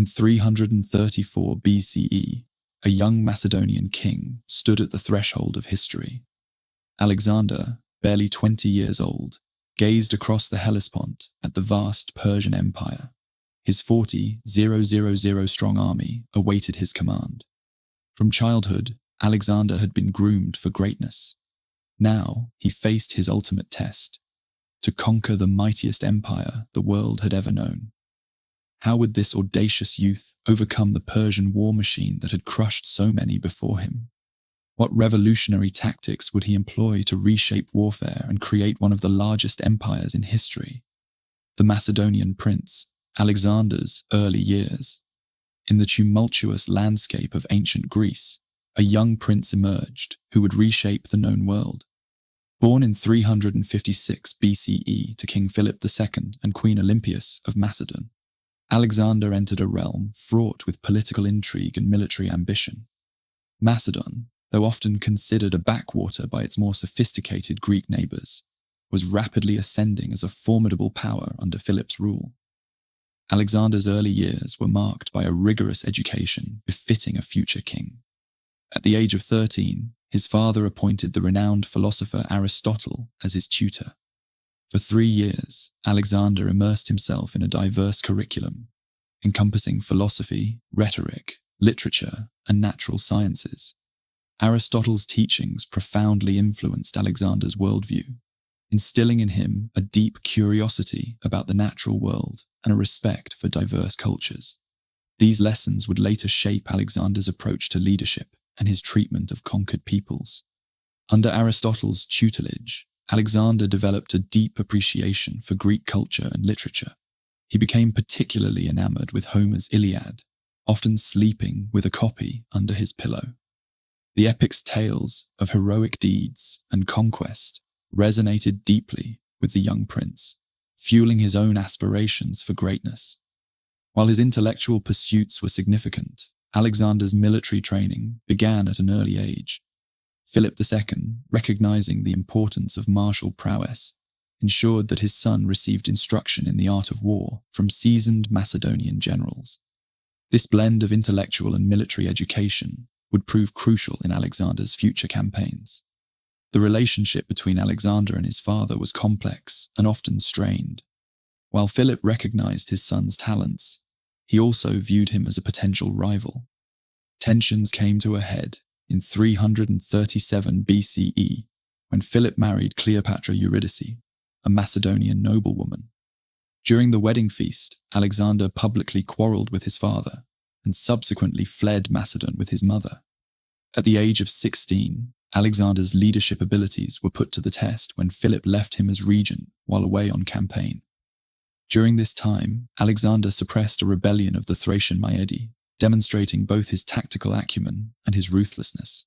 In 334 BCE, a young Macedonian king stood at the threshold of history. Alexander, barely 20 years old, gazed across the Hellespont at the vast Persian Empire. His 40,000 army awaited his command. From childhood, Alexander had been groomed for greatness. Now he faced his ultimate test: to conquer the mightiest empire the world had ever known. How would this audacious youth overcome the Persian war machine that had crushed so many before him? What revolutionary tactics would he employ to reshape warfare and create one of the largest empires in history? The Macedonian prince, Alexander's early years. In the tumultuous landscape of ancient Greece, a young prince emerged who would reshape the known world. Born in 356 BCE to King Philip II and Queen Olympias of Macedon, Alexander entered a realm fraught with political intrigue and military ambition. Macedon, though often considered a backwater by its more sophisticated Greek neighbours, was rapidly ascending as a formidable power under Philip's rule. Alexander's early years were marked by a rigorous education befitting a future king. At the age of 13, his father appointed the renowned philosopher Aristotle as his tutor. For 3 years, Alexander immersed himself in a diverse curriculum, encompassing philosophy, rhetoric, literature, and natural sciences. Aristotle's teachings profoundly influenced Alexander's worldview, instilling in him a deep curiosity about the natural world and a respect for diverse cultures. These lessons would later shape Alexander's approach to leadership and his treatment of conquered peoples. Under Aristotle's tutelage, Alexander developed a deep appreciation for Greek culture and literature. He became particularly enamored with Homer's Iliad, often sleeping with a copy under his pillow. The epic's tales of heroic deeds and conquest resonated deeply with the young prince, fueling his own aspirations for greatness. While his intellectual pursuits were significant, Alexander's military training began at an early age. Philip II, recognizing the importance of martial prowess, ensured that his son received instruction in the art of war from seasoned Macedonian generals. This blend of intellectual and military education would prove crucial in Alexander's future campaigns. The relationship between Alexander and his father was complex and often strained. While Philip recognized his son's talents, he also viewed him as a potential rival. Tensions came to a head in 337 BCE when Philip married Cleopatra Eurydice, a Macedonian noblewoman. During the wedding feast, Alexander publicly quarreled with his father and subsequently fled Macedon with his mother. At the age of 16, Alexander's leadership abilities were put to the test when Philip left him as regent while away on campaign. During this time, Alexander suppressed a rebellion of the Thracian Maedi, demonstrating both his tactical acumen and his ruthlessness.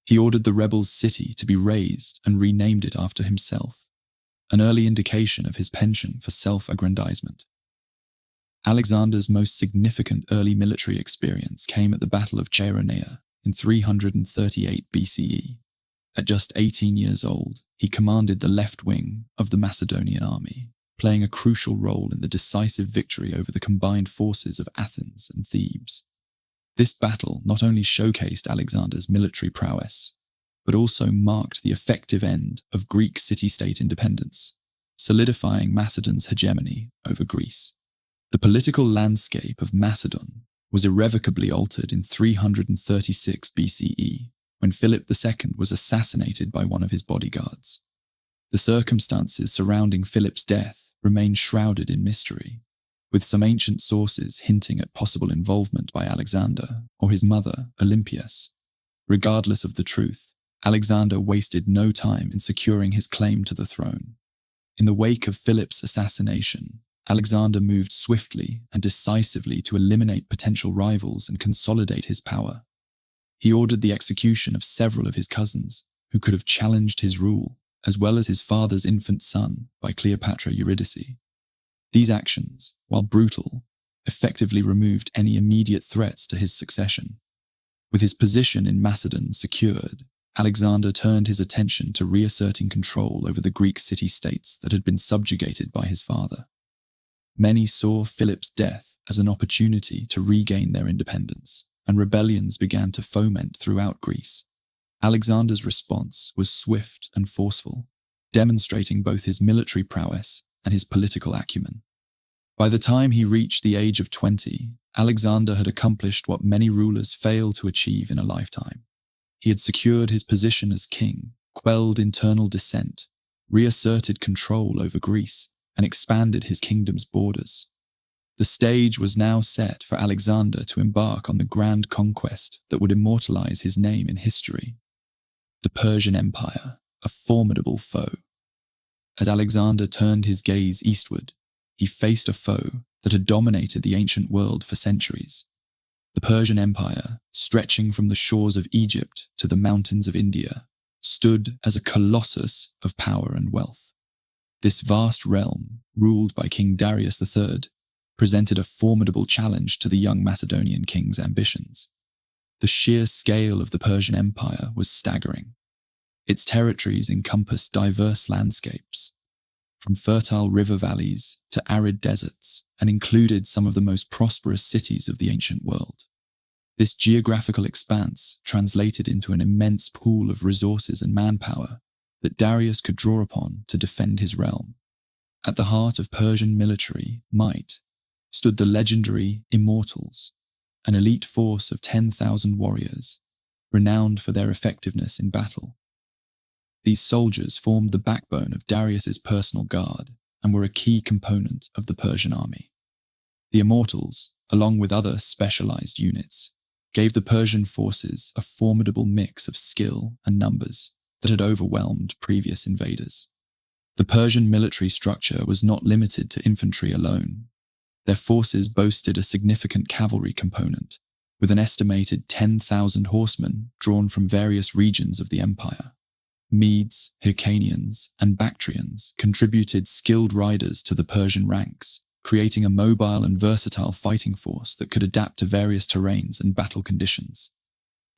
He ordered the rebels' city to be razed and renamed it after himself, an early indication of his penchant for self-aggrandizement. Alexander's most significant early military experience came at the Battle of Chaeronea in 338 BCE. At just 18 years old, he commanded the left wing of the Macedonian army, playing a crucial role in the decisive victory over the combined forces of Athens and Thebes. This battle not only showcased Alexander's military prowess, but also marked the effective end of Greek city-state independence, solidifying Macedon's hegemony over Greece. The political landscape of Macedon was irrevocably altered in 336 BCE, when Philip II was assassinated by one of his bodyguards. The circumstances surrounding Philip's death remain shrouded in mystery, with some ancient sources hinting at possible involvement by Alexander or his mother, Olympias. Regardless of the truth, Alexander wasted no time in securing his claim to the throne. In the wake of Philip's assassination, Alexander moved swiftly and decisively to eliminate potential rivals and consolidate his power. He ordered the execution of several of his cousins who could have challenged his rule, as well as his father's infant son by Cleopatra Eurydice. These actions, while brutal, effectively removed any immediate threats to his succession. With his position in Macedon secured, Alexander turned his attention to reasserting control over the Greek city-states that had been subjugated by his father. Many saw Philip's death as an opportunity to regain their independence, and rebellions began to foment throughout Greece. Alexander's response was swift and forceful, demonstrating both his military prowess and his political acumen. By the time he reached the age of 20, Alexander had accomplished what many rulers fail to achieve in a lifetime. He had secured his position as king, quelled internal dissent, reasserted control over Greece, and expanded his kingdom's borders. The stage was now set for Alexander to embark on the grand conquest that would immortalize his name in history. The Persian Empire, a formidable foe. As Alexander turned his gaze eastward, he faced a foe that had dominated the ancient world for centuries. The Persian Empire, stretching from the shores of Egypt to the mountains of India, stood as a colossus of power and wealth. This vast realm, ruled by King Darius III, presented a formidable challenge to the young Macedonian king's ambitions. The sheer scale of the Persian Empire was staggering. Its territories encompassed diverse landscapes, from fertile river valleys to arid deserts, and included some of the most prosperous cities of the ancient world. This geographical expanse translated into an immense pool of resources and manpower that Darius could draw upon to defend his realm. At the heart of Persian military might stood the legendary Immortals, an elite force of 10,000 warriors, renowned for their effectiveness in battle. These soldiers formed the backbone of Darius's personal guard and were a key component of the Persian army. The Immortals, along with other specialized units, gave the Persian forces a formidable mix of skill and numbers that had overwhelmed previous invaders. The Persian military structure was not limited to infantry alone. Their forces boasted a significant cavalry component, with an estimated 10,000 horsemen drawn from various regions of the empire. Medes, Hyrcanians, and Bactrians contributed skilled riders to the Persian ranks, creating a mobile and versatile fighting force that could adapt to various terrains and battle conditions.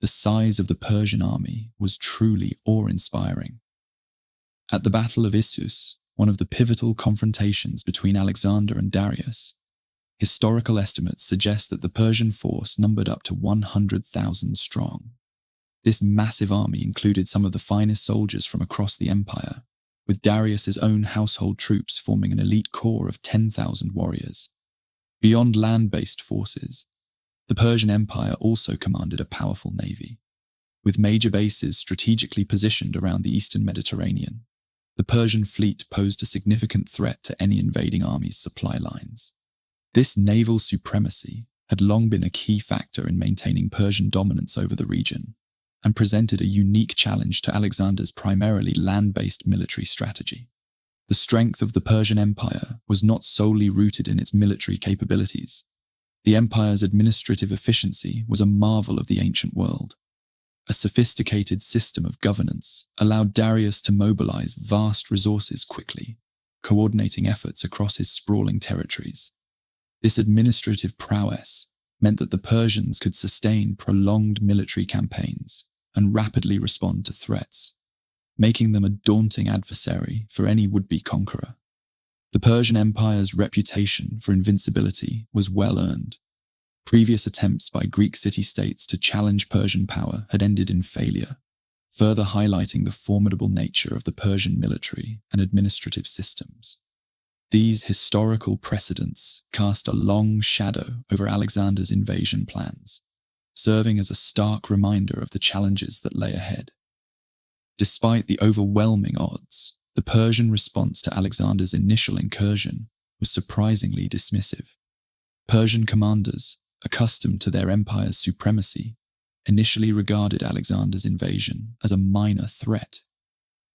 The size of the Persian army was truly awe-inspiring. At the Battle of Issus, one of the pivotal confrontations between Alexander and Darius, historical estimates suggest that the Persian force numbered up to 100,000 strong. This massive army included some of the finest soldiers from across the empire, with Darius's own household troops forming an elite corps of 10,000 warriors. Beyond land-based forces, the Persian Empire also commanded a powerful navy. With major bases strategically positioned around the eastern Mediterranean, the Persian fleet posed a significant threat to any invading army's supply lines. This naval supremacy had long been a key factor in maintaining Persian dominance over the region, and presented a unique challenge to Alexander's primarily land-based military strategy. The strength of the Persian Empire was not solely rooted in its military capabilities. The empire's administrative efficiency was a marvel of the ancient world. A sophisticated system of governance allowed Darius to mobilize vast resources quickly, coordinating efforts across his sprawling territories. This administrative prowess meant that the Persians could sustain prolonged military campaigns and rapidly respond to threats, making them a daunting adversary for any would-be conqueror. The Persian Empire's reputation for invincibility was well earned. Previous attempts by Greek city-states to challenge Persian power had ended in failure, further highlighting the formidable nature of the Persian military and administrative systems. These historical precedents cast a long shadow over Alexander's invasion plans, serving as a stark reminder of the challenges that lay ahead. Despite the overwhelming odds, the Persian response to Alexander's initial incursion was surprisingly dismissive. Persian commanders, accustomed to their empire's supremacy, initially regarded Alexander's invasion as a minor threat.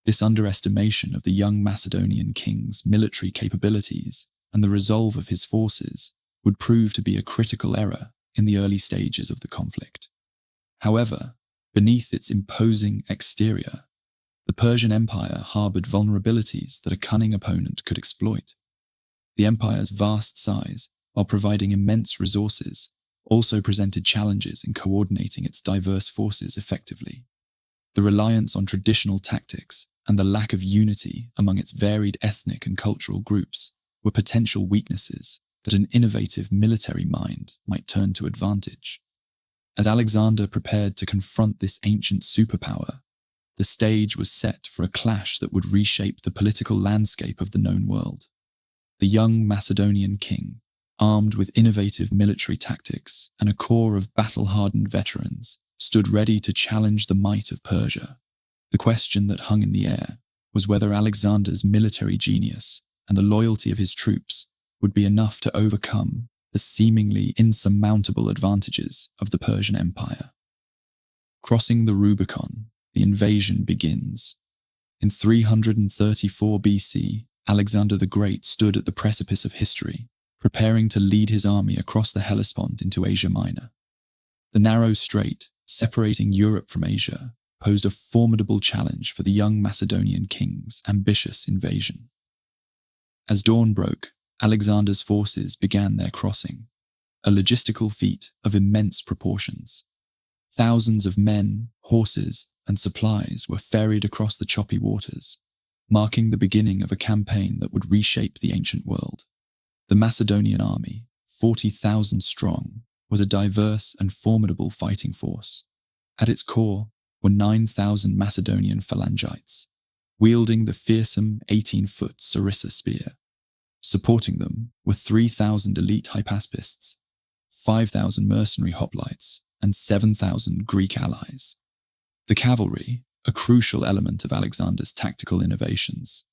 This underestimation of the young Macedonian king's military capabilities and the resolve of his forces would prove to be a critical error in the early stages of the conflict. However, beneath its imposing exterior, the Persian Empire harbored vulnerabilities that a cunning opponent could exploit. The empire's vast size, while providing immense resources, also presented challenges in coordinating its diverse forces effectively. The reliance on traditional tactics and the lack of unity among its varied ethnic and cultural groups were potential weaknesses that an innovative military mind might turn to advantage. As Alexander prepared to confront this ancient superpower, the stage was set for a clash that would reshape the political landscape of the known world. The young Macedonian king, armed with innovative military tactics and a corps of battle-hardened veterans, stood ready to challenge the might of Persia. The question that hung in the air was whether Alexander's military genius and the loyalty of his troops would be enough to overcome the seemingly insurmountable advantages of the Persian Empire. Crossing the Rubicon, the invasion begins. In 334 BC, Alexander the Great stood at the precipice of history, preparing to lead his army across the Hellespont into Asia Minor. The narrow strait, separating Europe from Asia, posed a formidable challenge for the young Macedonian king's ambitious invasion. As dawn broke, Alexander's forces began their crossing, a logistical feat of immense proportions. Thousands of men, horses, and supplies were ferried across the choppy waters, marking the beginning of a campaign that would reshape the ancient world. The Macedonian army, 40,000 strong, was a diverse and formidable fighting force. At its core were 9,000 Macedonian phalangites, wielding the fearsome 18-foot sarissa spear. Supporting them were 3,000 elite hypaspists, 5,000 mercenary hoplites, and 7,000 Greek allies. The cavalry, a crucial element of Alexander's tactical innovations,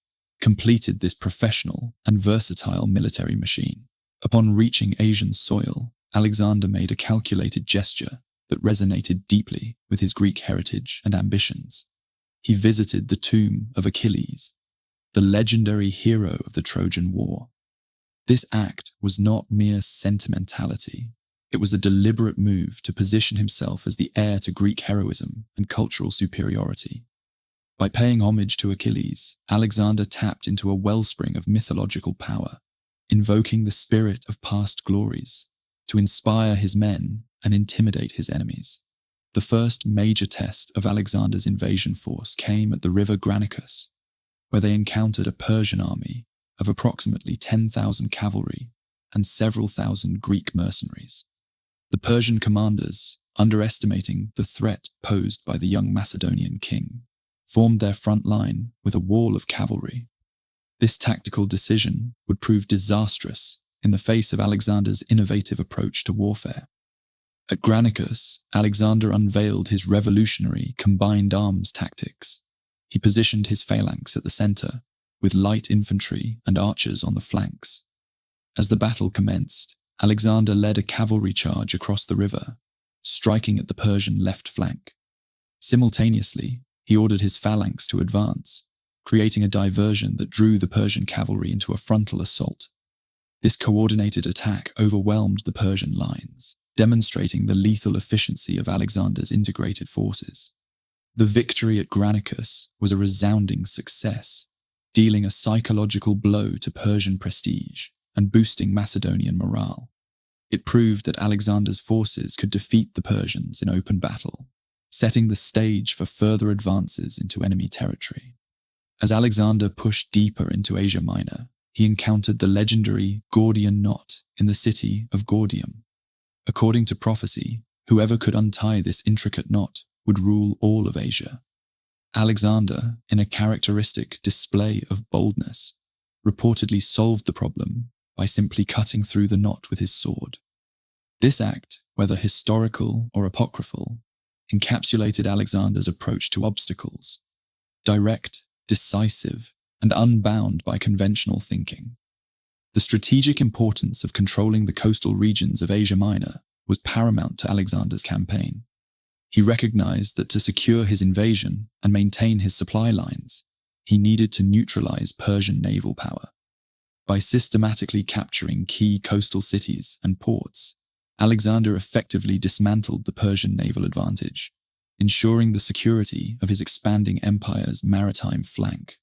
completed this professional and versatile military machine. Upon reaching Asian soil, Alexander made a calculated gesture that resonated deeply with his Greek heritage and ambitions. He visited the tomb of Achilles, the legendary hero of the Trojan War. This act was not mere sentimentality. It was a deliberate move to position himself as the heir to Greek heroism and cultural superiority. By paying homage to Achilles, Alexander tapped into a wellspring of mythological power, invoking the spirit of past glories to inspire his men and intimidate his enemies. The first major test of Alexander's invasion force came at the river Granicus, where they encountered a Persian army of approximately 10,000 cavalry and several thousand Greek mercenaries. The Persian commanders, underestimating the threat posed by the young Macedonian king, formed their front line with a wall of cavalry. This tactical decision would prove disastrous in the face of Alexander's innovative approach to warfare. At Granicus, Alexander unveiled his revolutionary combined arms tactics. He positioned his phalanx at the center, with light infantry and archers on the flanks. As the battle commenced, Alexander led a cavalry charge across the river, striking at the Persian left flank. Simultaneously, he ordered his phalanx to advance, creating a diversion that drew the Persian cavalry into a frontal assault. This coordinated attack overwhelmed the Persian lines, demonstrating the lethal efficiency of Alexander's integrated forces. The victory at Granicus was a resounding success, dealing a psychological blow to Persian prestige and boosting Macedonian morale. It proved that Alexander's forces could defeat the Persians in open battle, setting the stage for further advances into enemy territory. As Alexander pushed deeper into Asia Minor, he encountered the legendary Gordian knot in the city of Gordium. According to prophecy, whoever could untie this intricate knot would rule all of Asia. Alexander, in a characteristic display of boldness, reportedly solved the problem by simply cutting through the knot with his sword. This act, whether historical or apocryphal, encapsulated Alexander's approach to obstacles: direct, decisive, and unbound by conventional thinking. The strategic importance of controlling the coastal regions of Asia Minor was paramount to Alexander's campaign. He recognized that to secure his invasion and maintain his supply lines, he needed to neutralize Persian naval power. By systematically capturing key coastal cities and ports, Alexander effectively dismantled the Persian naval advantage, ensuring the security of his expanding empire's maritime flank.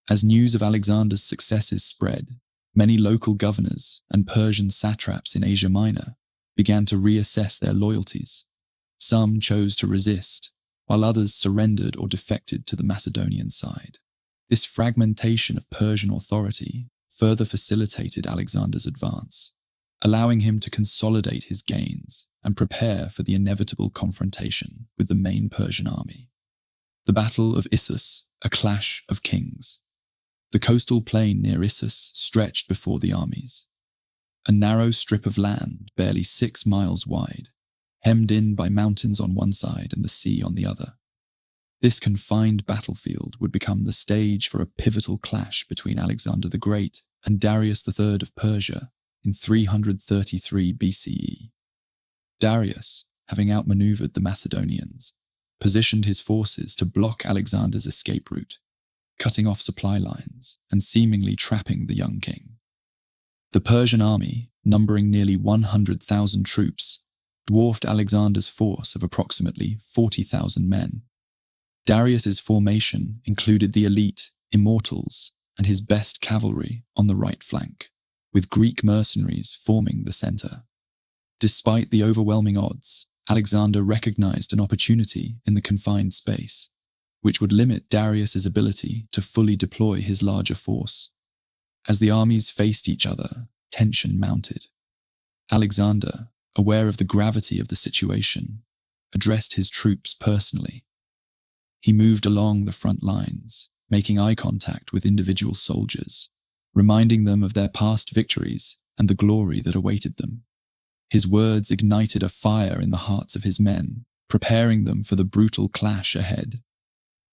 As news of Alexander's successes spread, many local governors and Persian satraps in Asia Minor began to reassess their loyalties. Some chose to resist, while others surrendered or defected to the Macedonian side. This fragmentation of Persian authority further facilitated Alexander's advance, allowing him to consolidate his gains and prepare for the inevitable confrontation with the main Persian army. The Battle of Issus, a clash of kings. The coastal plain near Issus stretched before the armies. A narrow strip of land, barely 6 miles wide, hemmed in by mountains on one side and the sea on the other. This confined battlefield would become the stage for a pivotal clash between Alexander the Great and Darius III of Persia in 333 BCE. Darius, having outmaneuvered the Macedonians, positioned his forces to block Alexander's escape route, cutting off supply lines and seemingly trapping the young king. The Persian army, numbering nearly 100,000 troops, dwarfed Alexander's force of approximately 40,000 men. Darius's formation included the elite, immortals, and his best cavalry on the right flank, with Greek mercenaries forming the center. Despite the overwhelming odds, Alexander recognized an opportunity in the confined space, which would limit Darius's ability to fully deploy his larger force. As the armies faced each other, tension mounted. Alexander, aware of the gravity of the situation, addressed his troops personally. He moved along the front lines, making eye contact with individual soldiers, reminding them of their past victories and the glory that awaited them. His words ignited a fire in the hearts of his men, preparing them for the brutal clash ahead.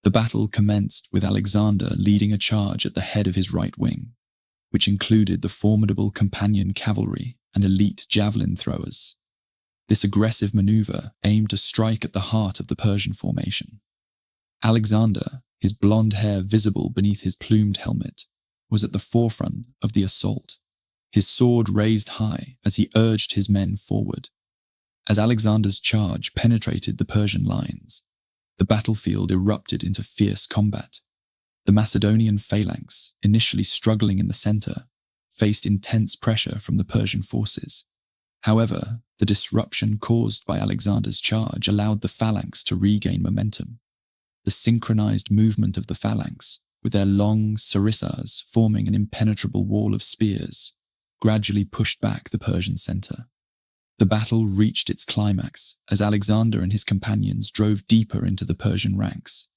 The battle commenced with Alexander leading a charge at the head of his right wing, which included the formidable companion cavalry and elite javelin throwers. This aggressive maneuver aimed to strike at the heart of the Persian formation. Alexander, his blonde hair visible beneath his plumed helmet, was at the forefront of the assault, his sword raised high as he urged his men forward. As Alexander's charge penetrated the Persian lines, the battlefield erupted into fierce combat. The Macedonian phalanx, initially struggling in the center, faced intense pressure from the Persian forces. However, the disruption caused by Alexander's charge allowed the phalanx to regain momentum. The synchronized movement of the phalanx, with their long sarissas forming an impenetrable wall of spears, gradually pushed back the Persian center. The battle reached its climax as Alexander and his companions drove deeper into the Persian ranks,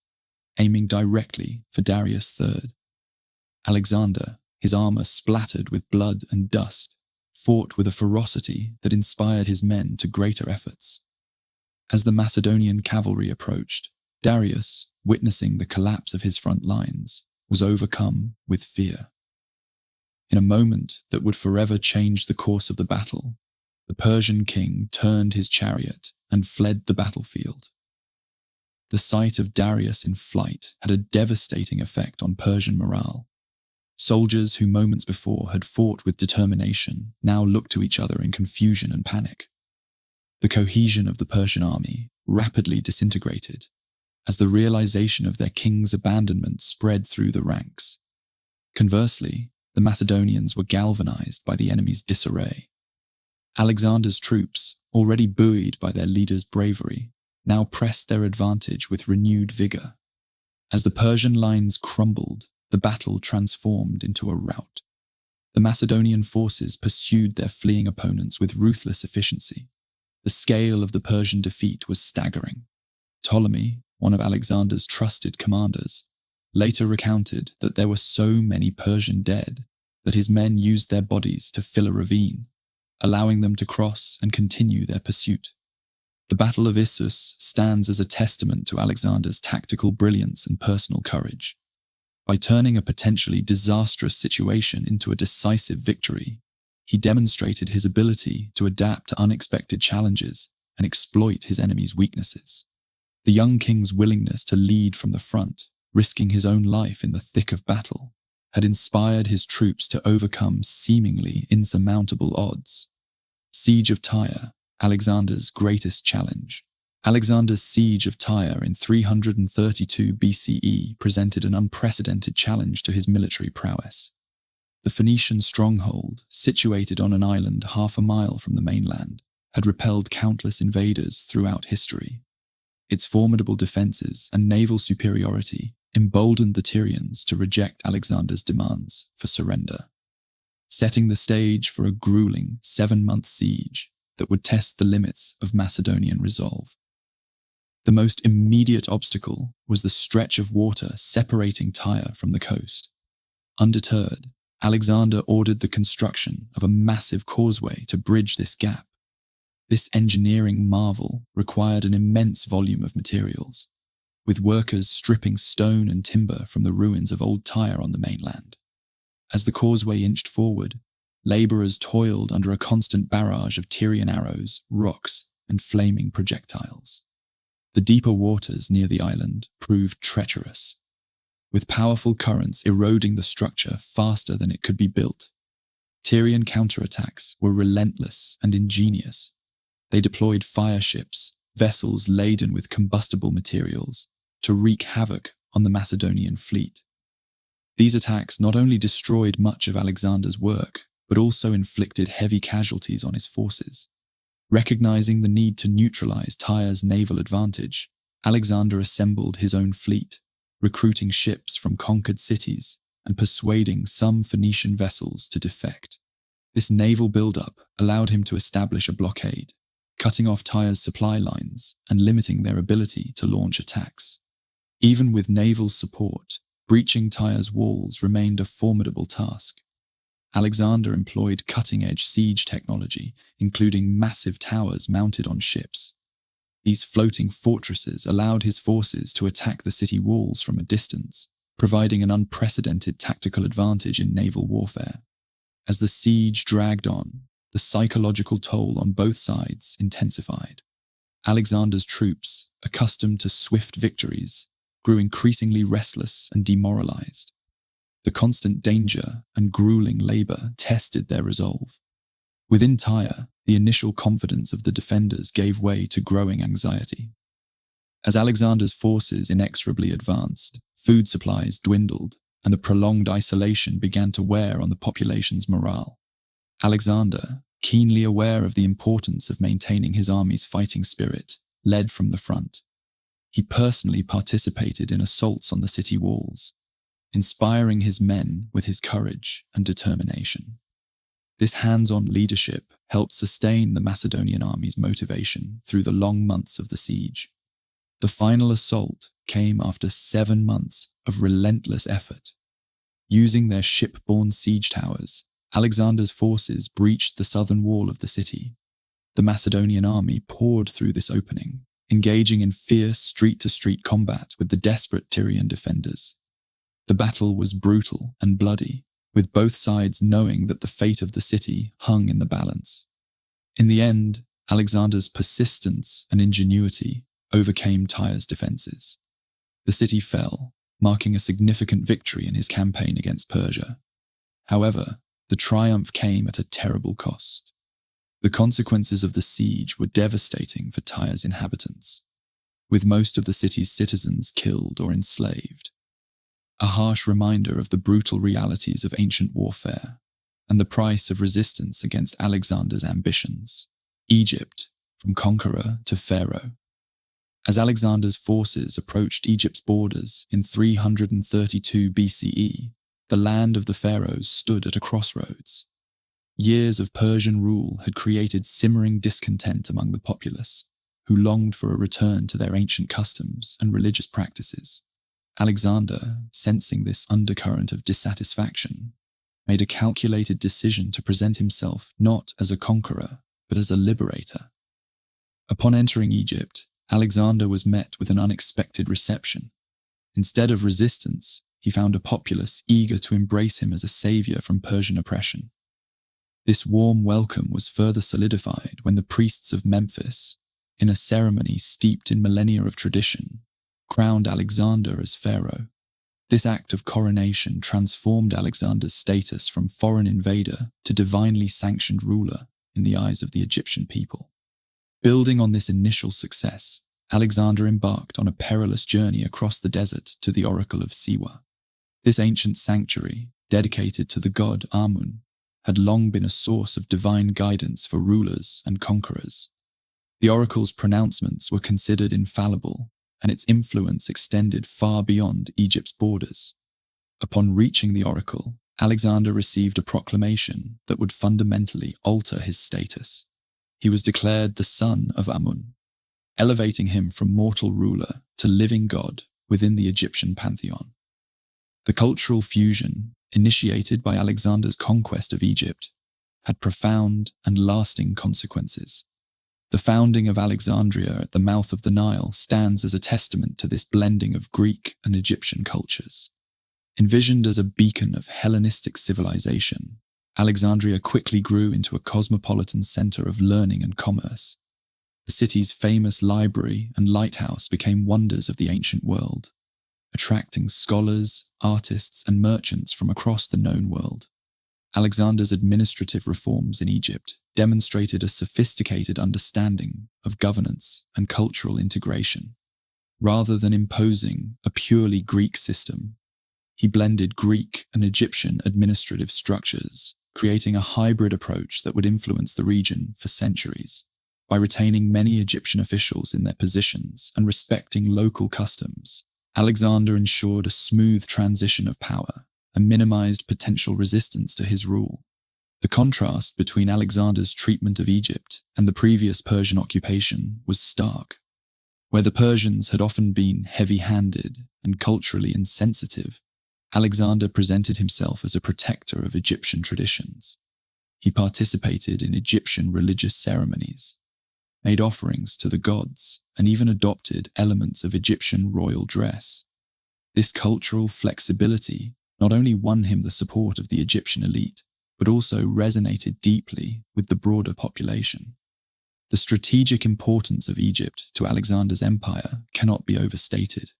aiming directly for Darius III. Alexander, his armor splattered with blood and dust, fought with a ferocity that inspired his men to greater efforts. As the Macedonian cavalry approached, Darius, witnessing the collapse of his front lines, was overcome with fear. In a moment that would forever change the course of the battle, the Persian king turned his chariot and fled the battlefield. The sight of Darius in flight had a devastating effect on Persian morale. Soldiers who moments before had fought with determination now looked to each other in confusion and panic. The cohesion of the Persian army rapidly disintegrated as the realization of their king's abandonment spread through the ranks. Conversely, the Macedonians were galvanized by the enemy's disarray. Alexander's troops, already buoyed by their leader's bravery, now pressed their advantage with renewed vigor. As the Persian lines crumbled, the battle transformed into a rout. The Macedonian forces pursued their fleeing opponents with ruthless efficiency. The scale of the Persian defeat was staggering. Ptolemy, one of Alexander's trusted commanders, later recounted that there were so many Persian dead that his men used their bodies to fill a ravine, allowing them to cross and continue their pursuit. The Battle of Issus stands as a testament to Alexander's tactical brilliance and personal courage. By turning a potentially disastrous situation into a decisive victory, he demonstrated his ability to adapt to unexpected challenges and exploit his enemy's weaknesses. The young king's willingness to lead from the front, risking his own life in the thick of battle, had inspired his troops to overcome seemingly insurmountable odds. Siege of Tyre, Alexander's greatest challenge. Alexander's siege of Tyre in 332 BCE presented an unprecedented challenge to his military prowess. The Phoenician stronghold, situated on an island half a mile from the mainland, had repelled countless invaders throughout history. Its formidable defenses and naval superiority emboldened the Tyrians to reject Alexander's demands for surrender. setting the stage for a grueling 7-month siege that would test the limits of Macedonian resolve. The most immediate obstacle was the stretch of water separating Tyre from the coast. Undeterred, Alexander ordered the construction of a massive causeway to bridge this gap. This engineering marvel required an immense volume of materials, with workers stripping stone and timber from the ruins of old Tyre on the mainland. As the causeway inched forward, labourers toiled under a constant barrage of Tyrian arrows, rocks, and flaming projectiles. The deeper waters near the island proved treacherous, with powerful currents eroding the structure faster than it could be built. Tyrian counterattacks were relentless and ingenious. They deployed fire ships, vessels laden with combustible materials, to wreak havoc on the Macedonian fleet. These attacks not only destroyed much of Alexander's work, but also inflicted heavy casualties on his forces. Recognizing the need to neutralize Tyre's naval advantage, Alexander assembled his own fleet, recruiting ships from conquered cities and persuading some Phoenician vessels to defect. This naval buildup allowed him to establish a blockade, cutting off Tyre's supply lines and limiting their ability to launch attacks. Even with naval support, breaching Tyre's walls remained a formidable task. Alexander employed cutting-edge siege technology, including massive towers mounted on ships. These floating fortresses allowed his forces to attack the city walls from a distance, providing an unprecedented tactical advantage in naval warfare. As the siege dragged on, the psychological toll on both sides intensified. Alexander's troops, accustomed to swift victories, grew increasingly restless and demoralized. The constant danger and grueling labor tested their resolve. Within Tyre, the initial confidence of the defenders gave way to growing anxiety. As Alexander's forces inexorably advanced, food supplies dwindled, and the prolonged isolation began to wear on the population's morale. Alexander, keenly aware of the importance of maintaining his army's fighting spirit, led from the front. He personally participated in assaults on the city walls, inspiring his men with his courage and determination. This hands-on leadership helped sustain the Macedonian army's motivation through the long months of the siege. The final assault came after 7 months of relentless effort. Using their ship-borne siege towers, Alexander's forces breached the southern wall of the city. The Macedonian army poured through this opening, engaging in fierce street-to-street combat with the desperate Tyrian defenders. The battle was brutal and bloody, with both sides knowing that the fate of the city hung in the balance. In the end, Alexander's persistence and ingenuity overcame Tyre's defenses. The city fell, marking a significant victory in his campaign against Persia. However, the triumph came at a terrible cost. The consequences of the siege were devastating for Tyre's inhabitants, with most of the city's citizens killed or enslaved. A harsh reminder of the brutal realities of ancient warfare and the price of resistance against Alexander's ambitions. Egypt, from conqueror to pharaoh. As Alexander's forces approached Egypt's borders in 332 BCE, the land of the pharaohs stood at a crossroads. Years of Persian rule had created simmering discontent among the populace, who longed for a return to their ancient customs and religious practices. Alexander, sensing this undercurrent of dissatisfaction, made a calculated decision to present himself not as a conqueror, but as a liberator. Upon entering Egypt, Alexander was met with an unexpected reception. Instead of resistance, he found a populace eager to embrace him as a savior from Persian oppression. This warm welcome was further solidified when the priests of Memphis, in a ceremony steeped in millennia of tradition, crowned Alexander as pharaoh. This act of coronation transformed Alexander's status from foreign invader to divinely sanctioned ruler in the eyes of the Egyptian people. Building on this initial success, Alexander embarked on a perilous journey across the desert to the Oracle of Siwa. This ancient sanctuary, dedicated to the god Amun, had long been a source of divine guidance for rulers and conquerors. The oracle's pronouncements were considered infallible, and its influence extended far beyond Egypt's borders. Upon reaching the oracle, Alexander received a proclamation that would fundamentally alter his status. He was declared the son of Amun, elevating him from mortal ruler to living god within the Egyptian pantheon. The cultural fusion, initiated by Alexander's conquest of Egypt, had profound and lasting consequences. The founding of Alexandria at the mouth of the Nile stands as a testament to this blending of Greek and Egyptian cultures. Envisioned as a beacon of Hellenistic civilization, Alexandria quickly grew into a cosmopolitan center of learning and commerce. The city's famous library and lighthouse became wonders of the ancient world, attracting scholars, artists, and merchants from across the known world. Alexander's administrative reforms in Egypt demonstrated a sophisticated understanding of governance and cultural integration. Rather than imposing a purely Greek system, he blended Greek and Egyptian administrative structures, creating a hybrid approach that would influence the region for centuries. By retaining many Egyptian officials in their positions and respecting local customs, Alexander ensured a smooth transition of power and minimized potential resistance to his rule. The contrast between Alexander's treatment of Egypt and the previous Persian occupation was stark. Where the Persians had often been heavy-handed and culturally insensitive, Alexander presented himself as a protector of Egyptian traditions. He participated in Egyptian religious ceremonies, made offerings to the gods, and even adopted elements of Egyptian royal dress. This cultural flexibility not only won him the support of the Egyptian elite, but also resonated deeply with the broader population. The strategic importance of Egypt to Alexander's empire cannot be overstated.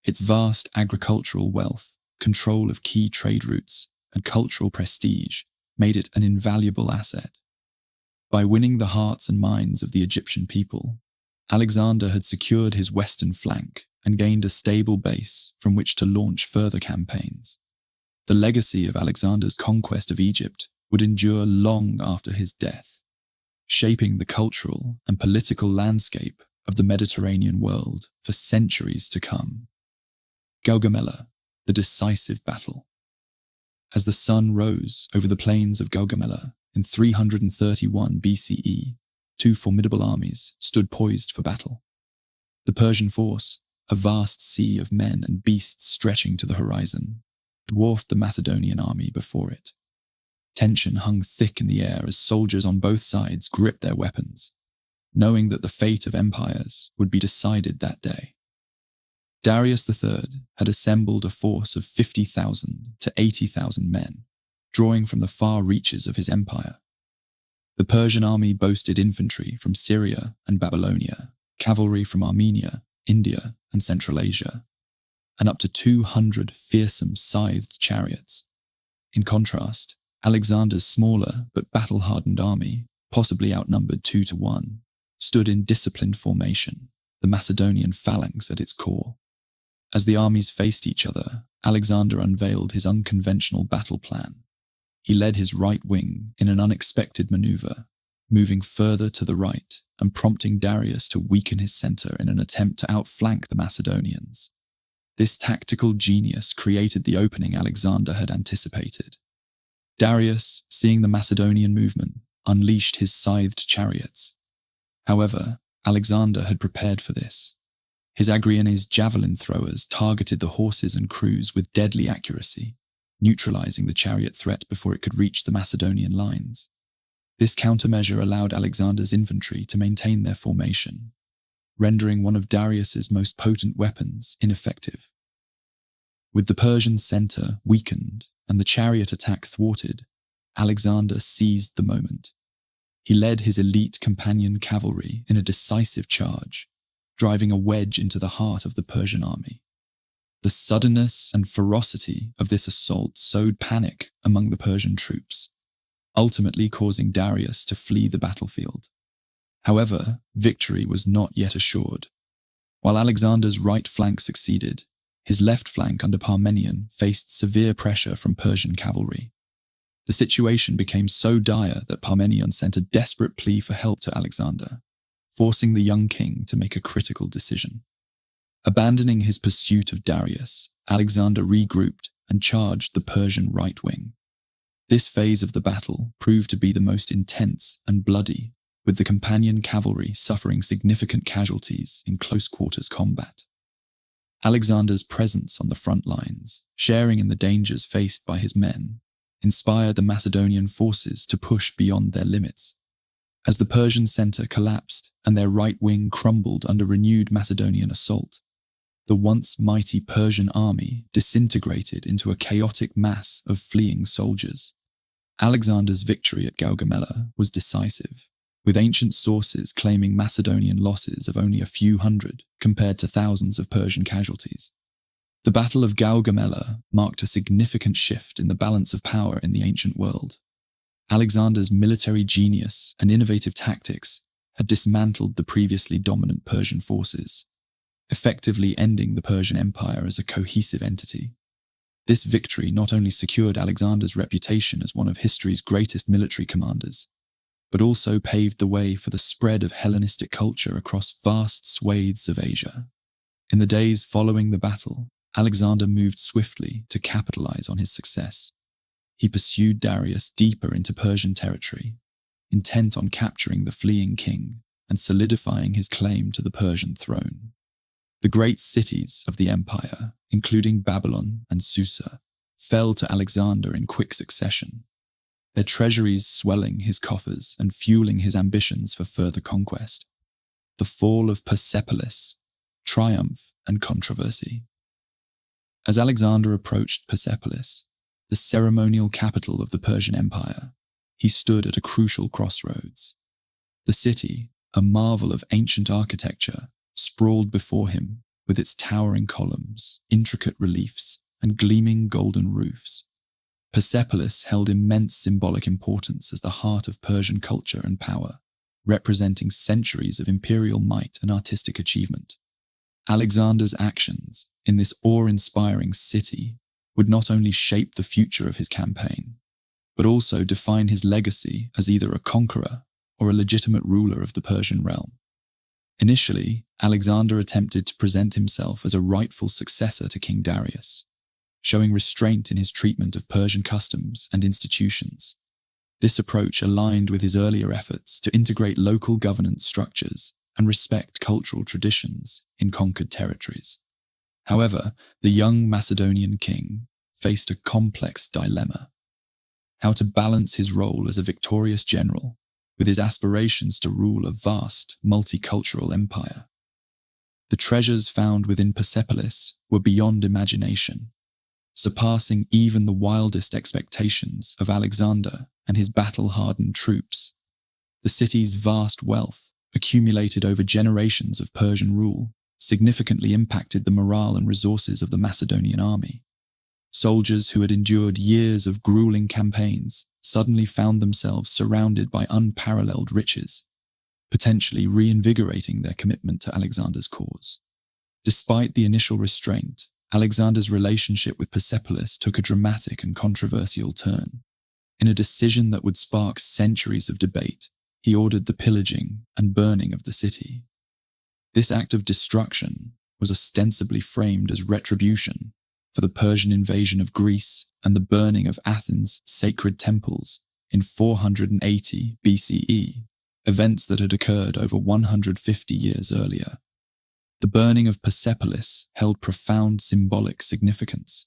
Its vast agricultural wealth, control of key trade routes, and cultural prestige made it an invaluable asset. By winning the hearts and minds of the Egyptian people, Alexander had secured his western flank and gained a stable base from which to launch further campaigns. The legacy of Alexander's conquest of Egypt would endure long after his death, shaping the cultural and political landscape of the Mediterranean world for centuries to come. Gaugamela, the decisive battle. As the sun rose over the plains of Gaugamela in 331 BCE, two formidable armies stood poised for battle. The Persian force, a vast sea of men and beasts stretching to the horizon, dwarfed the Macedonian army before it. Tension hung thick in the air as soldiers on both sides gripped their weapons, knowing that the fate of empires would be decided that day. Darius III had assembled a force of 50,000 to 80,000 men, drawing from the far reaches of his empire. The Persian army boasted infantry from Syria and Babylonia, cavalry from Armenia, India, and Central Asia, and up to 200 fearsome scythed chariots. In contrast, Alexander's smaller but battle-hardened army, possibly outnumbered 2-1, stood in disciplined formation, the Macedonian phalanx at its core. As the armies faced each other, Alexander unveiled his unconventional battle plan. He led his right wing in an unexpected maneuver, moving further to the right and prompting Darius to weaken his center in an attempt to outflank the Macedonians. This tactical genius created the opening Alexander had anticipated. Darius, seeing the Macedonian movement, unleashed his scythed chariots. However, Alexander had prepared for this. His Agriones javelin throwers targeted the horses and crews with deadly accuracy, neutralizing the chariot threat before it could reach the Macedonian lines. This countermeasure allowed Alexander's infantry to maintain their formation, rendering one of Darius's most potent weapons ineffective. With the Persian center weakened and the chariot attack thwarted, Alexander seized the moment. He led his elite companion cavalry in a decisive charge, driving a wedge into the heart of the Persian army. The suddenness and ferocity of this assault sowed panic among the Persian troops, ultimately causing Darius to flee the battlefield. However, victory was not yet assured. While Alexander's right flank succeeded, his left flank under Parmenion faced severe pressure from Persian cavalry. The situation became so dire that Parmenion sent a desperate plea for help to Alexander, forcing the young king to make a critical decision. Abandoning his pursuit of Darius, Alexander regrouped and charged the Persian right wing. This phase of the battle proved to be the most intense and bloody, with the companion cavalry suffering significant casualties in close-quarters combat. Alexander's presence on the front lines, sharing in the dangers faced by his men, inspired the Macedonian forces to push beyond their limits. As the Persian center collapsed and their right wing crumbled under renewed Macedonian assault, the once mighty Persian army disintegrated into a chaotic mass of fleeing soldiers. Alexander's victory at Gaugamela was decisive, with ancient sources claiming Macedonian losses of only a few hundred compared to thousands of Persian casualties. The Battle of Gaugamela marked a significant shift in the balance of power in the ancient world. Alexander's military genius and innovative tactics had dismantled the previously dominant Persian forces, effectively ending the Persian Empire as a cohesive entity. This victory not only secured Alexander's reputation as one of history's greatest military commanders, but also paved the way for the spread of Hellenistic culture across vast swathes of Asia. In the days following the battle, Alexander moved swiftly to capitalize on his success. He pursued Darius deeper into Persian territory, intent on capturing the fleeing king and solidifying his claim to the Persian throne. The great cities of the empire, including Babylon and Susa, fell to Alexander in quick succession, their treasuries swelling his coffers and fueling his ambitions for further conquest. The fall of Persepolis, triumph and controversy. As Alexander approached Persepolis, the ceremonial capital of the Persian Empire, he stood at a crucial crossroads. The city, a marvel of ancient architecture, sprawled before him with its towering columns, intricate reliefs, and gleaming golden roofs. Persepolis held immense symbolic importance as the heart of Persian culture and power, representing centuries of imperial might and artistic achievement. Alexander's actions in this awe-inspiring city would not only shape the future of his campaign, but also define his legacy as either a conqueror or a legitimate ruler of the Persian realm. Initially, Alexander attempted to present himself as a rightful successor to King Darius, showing restraint in his treatment of Persian customs and institutions. This approach aligned with his earlier efforts to integrate local governance structures and respect cultural traditions in conquered territories. However, the young Macedonian king faced a complex dilemma: how to balance his role as a victorious general with his aspirations to rule a vast, multicultural empire. The treasures found within Persepolis were beyond imagination, surpassing even the wildest expectations of Alexander and his battle-hardened troops. The city's vast wealth, accumulated over generations of Persian rule, significantly impacted the morale and resources of the Macedonian army. Soldiers who had endured years of grueling campaigns suddenly found themselves surrounded by unparalleled riches, potentially reinvigorating their commitment to Alexander's cause. Despite the initial restraint, Alexander's relationship with Persepolis took a dramatic and controversial turn. In a decision that would spark centuries of debate, he ordered the pillaging and burning of the city. This act of destruction was ostensibly framed as retribution for the Persian invasion of Greece and the burning of Athens' sacred temples in 480 BCE, events that had occurred over 150 years earlier. The burning of Persepolis held profound symbolic significance.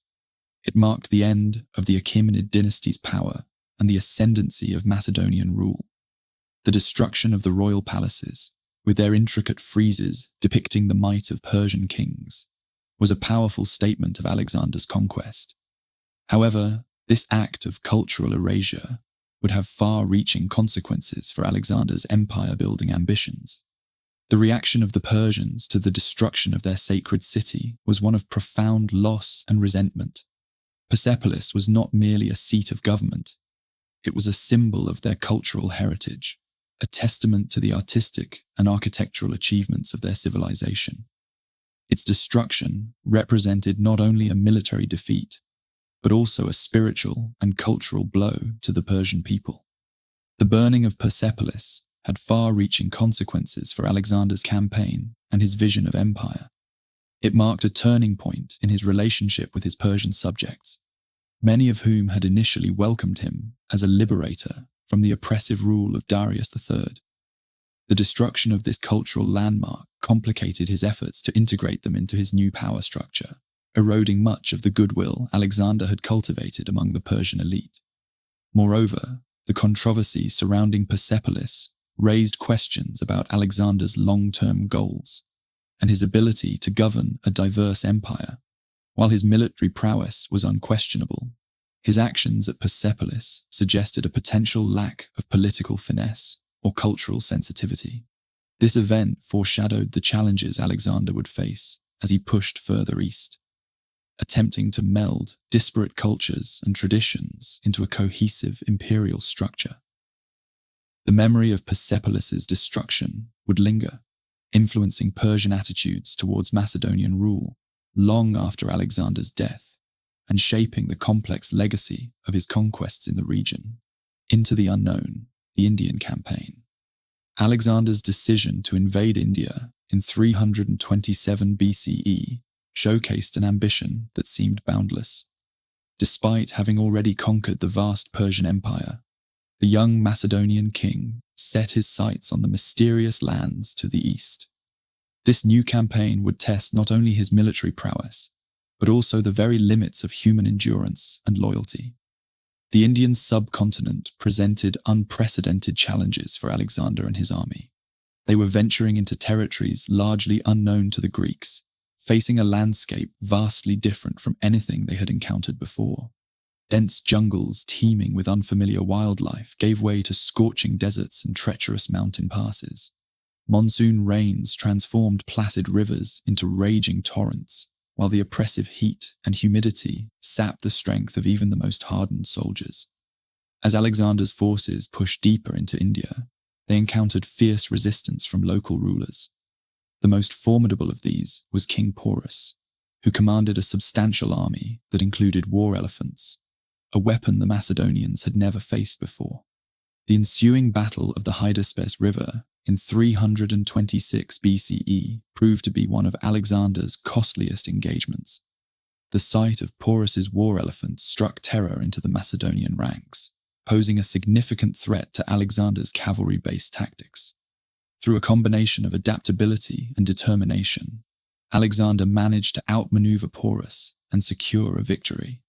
It marked the end of the Achaemenid dynasty's power and the ascendancy of Macedonian rule. The destruction of the royal palaces, with their intricate friezes depicting the might of Persian kings, was a powerful statement of Alexander's conquest. However, this act of cultural erasure would have far-reaching consequences for Alexander's empire-building ambitions. The reaction of the Persians to the destruction of their sacred city was one of profound loss and resentment. Persepolis was not merely a seat of government. It was a symbol of their cultural heritage, a testament to the artistic and architectural achievements of their civilization. Its destruction represented not only a military defeat, but also a spiritual and cultural blow to the Persian people. The burning of Persepolis had far-reaching consequences for Alexander's campaign and his vision of empire. It marked a turning point in his relationship with his Persian subjects, many of whom had initially welcomed him as a liberator from the oppressive rule of Darius III. The destruction of this cultural landmark complicated his efforts to integrate them into his new power structure, eroding much of the goodwill Alexander had cultivated among the Persian elite. Moreover, the controversy surrounding Persepolis raised questions about Alexander's long-term goals and his ability to govern a diverse empire. While his military prowess was unquestionable, his actions at Persepolis suggested a potential lack of political finesse or cultural sensitivity. This event foreshadowed the challenges Alexander would face as he pushed further east, attempting to meld disparate cultures and traditions into a cohesive imperial structure. The memory of Persepolis's destruction would linger, influencing Persian attitudes towards Macedonian rule long after Alexander's death, and shaping the complex legacy of his conquests in the region. Into the unknown, the Indian campaign. Alexander's decision to invade India in 327 BCE showcased an ambition that seemed boundless. Despite having already conquered the vast Persian Empire, the young Macedonian king set his sights on the mysterious lands to the east. This new campaign would test not only his military prowess, but also the very limits of human endurance and loyalty. The Indian subcontinent presented unprecedented challenges for Alexander and his army. They were venturing into territories largely unknown to the Greeks, facing a landscape vastly different from anything they had encountered before. Dense jungles teeming with unfamiliar wildlife gave way to scorching deserts and treacherous mountain passes. Monsoon rains transformed placid rivers into raging torrents, while the oppressive heat and humidity sapped the strength of even the most hardened soldiers. As Alexander's forces pushed deeper into India, they encountered fierce resistance from local rulers. The most formidable of these was King Porus, who commanded a substantial army that included war elephants, a weapon the Macedonians had never faced before. The ensuing Battle of the Hydaspes River in 326 BCE proved to be one of Alexander's costliest engagements. The sight of Porus's war elephants struck terror into the Macedonian ranks, posing a significant threat to Alexander's cavalry-based tactics. Through a combination of adaptability and determination, Alexander managed to outmaneuver Porus and secure a victory.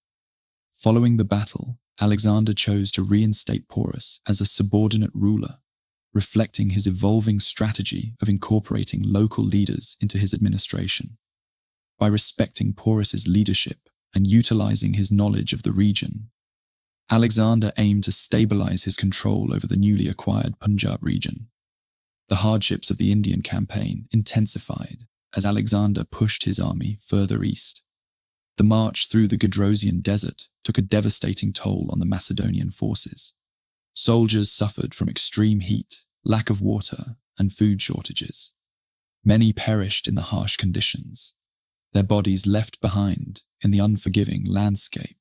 Following the battle, Alexander chose to reinstate Porus as a subordinate ruler, reflecting his evolving strategy of incorporating local leaders into his administration. By respecting Porus's leadership and utilizing his knowledge of the region, Alexander aimed to stabilize his control over the newly acquired Punjab region. The hardships of the Indian campaign intensified as Alexander pushed his army further east. The march through the Gedrosian desert took a devastating toll on the Macedonian forces. Soldiers suffered from extreme heat, lack of water, and food shortages. Many perished in the harsh conditions, their bodies left behind in the unforgiving landscape.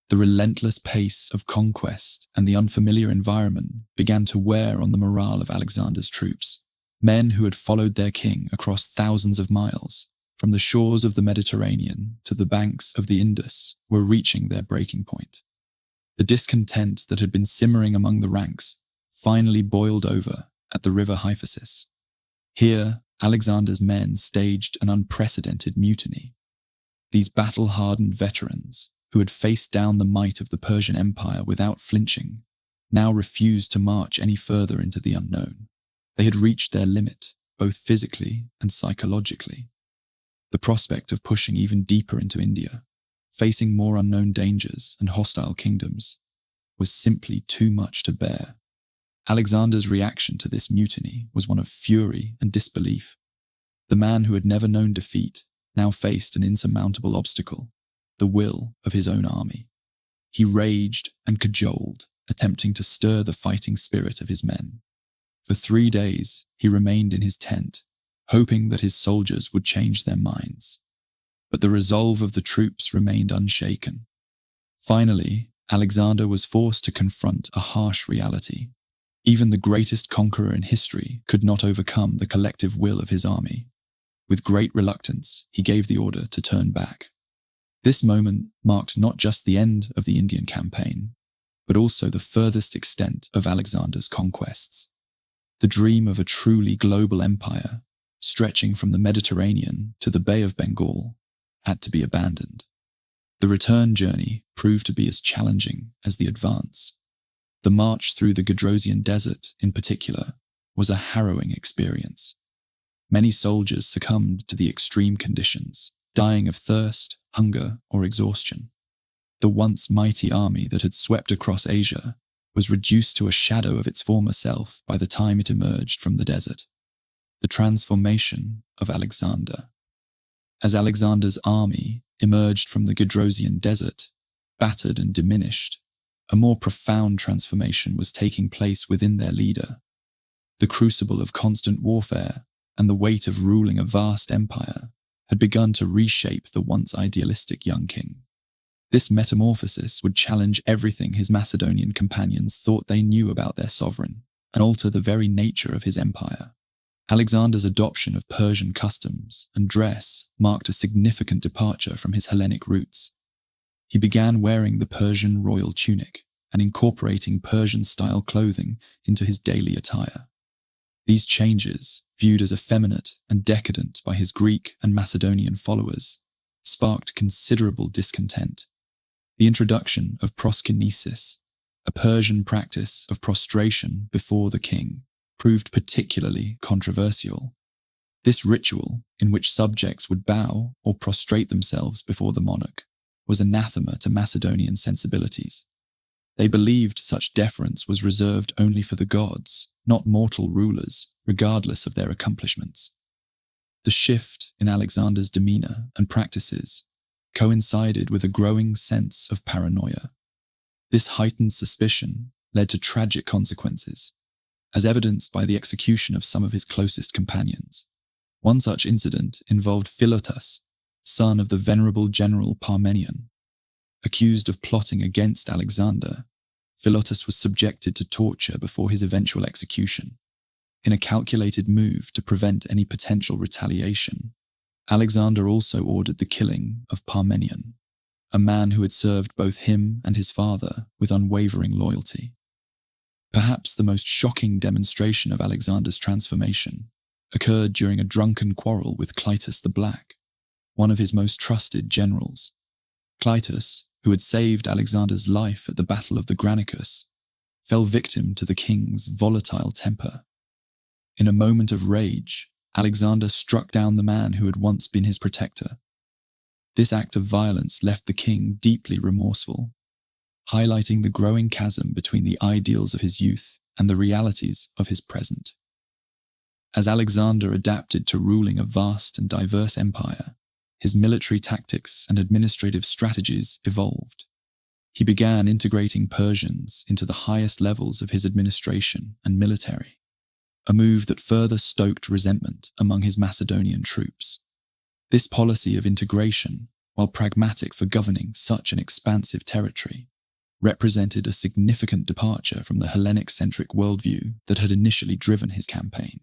The relentless pace of conquest and the unfamiliar environment began to wear on the morale of Alexander's troops. Men who had followed their king across thousands of miles, from the shores of the Mediterranean to the banks of the Indus, were reaching their breaking point. The discontent that had been simmering among the ranks finally boiled over at the river Hyphasis. Here, Alexander's men staged an unprecedented mutiny. These battle-hardened veterans, who had faced down the might of the Persian Empire without flinching, now refused to march any further into the unknown. They had reached their limit, both physically and psychologically. The prospect of pushing even deeper into India, facing more unknown dangers and hostile kingdoms, was simply too much to bear. Alexander's reaction to this mutiny was one of fury and disbelief. The man who had never known defeat now faced an insurmountable obstacle, the will of his own army. He raged and cajoled, attempting to stir the fighting spirit of his men. For 3 days, he remained in his tent, hoping that his soldiers would change their minds. But the resolve of the troops remained unshaken. Finally, Alexander was forced to confront a harsh reality. Even the greatest conqueror in history could not overcome the collective will of his army. With great reluctance, he gave the order to turn back. This moment marked not just the end of the Indian campaign, but also the furthest extent of Alexander's conquests. The dream of a truly global empire, stretching from the Mediterranean to the Bay of Bengal, had to be abandoned. The return journey proved to be as challenging as the advance. The march through the Gedrosian desert, in particular, was a harrowing experience. Many soldiers succumbed to the extreme conditions, dying of thirst, hunger, or exhaustion. The once mighty army that had swept across Asia was reduced to a shadow of its former self by the time it emerged from the desert. The transformation of Alexander. As Alexander's army emerged from the Gedrosian desert, battered and diminished, a more profound transformation was taking place within their leader. The crucible of constant warfare and the weight of ruling a vast empire had begun to reshape the once idealistic young king. This metamorphosis would challenge everything his Macedonian companions thought they knew about their sovereign and alter the very nature of his empire. Alexander's adoption of Persian customs and dress marked a significant departure from his Hellenic roots. He began wearing the Persian royal tunic and incorporating Persian-style clothing into his daily attire. These changes, viewed as effeminate and decadent by his Greek and Macedonian followers, sparked considerable discontent. The introduction of proskinesis, a Persian practice of prostration before the king, proved particularly controversial. This ritual, in which subjects would bow or prostrate themselves before the monarch, was anathema to Macedonian sensibilities. They believed such deference was reserved only for the gods, not mortal rulers, regardless of their accomplishments. The shift in Alexander's demeanor and practices coincided with a growing sense of paranoia. This heightened suspicion led to tragic consequences, as evidenced by the execution of some of his closest companions. One such incident involved Philotas, son of the venerable general Parmenion. Accused of plotting against Alexander, Philotas was subjected to torture before his eventual execution. In a calculated move to prevent any potential retaliation, Alexander also ordered the killing of Parmenion, a man who had served both him and his father with unwavering loyalty. Perhaps the most shocking demonstration of Alexander's transformation occurred during a drunken quarrel with Clytus the Black, one of his most trusted generals. Clytus, who had saved Alexander's life at the Battle of the Granicus, fell victim to the king's volatile temper. In a moment of rage, Alexander struck down the man who had once been his protector. This act of violence left the king deeply remorseful, highlighting the growing chasm between the ideals of his youth and the realities of his present. As Alexander adapted to ruling a vast and diverse empire, his military tactics and administrative strategies evolved. He began integrating Persians into the highest levels of his administration and military, a move that further stoked resentment among his Macedonian troops. This policy of integration, while pragmatic for governing such an expansive territory, represented a significant departure from the Hellenic-centric worldview that had initially driven his campaign.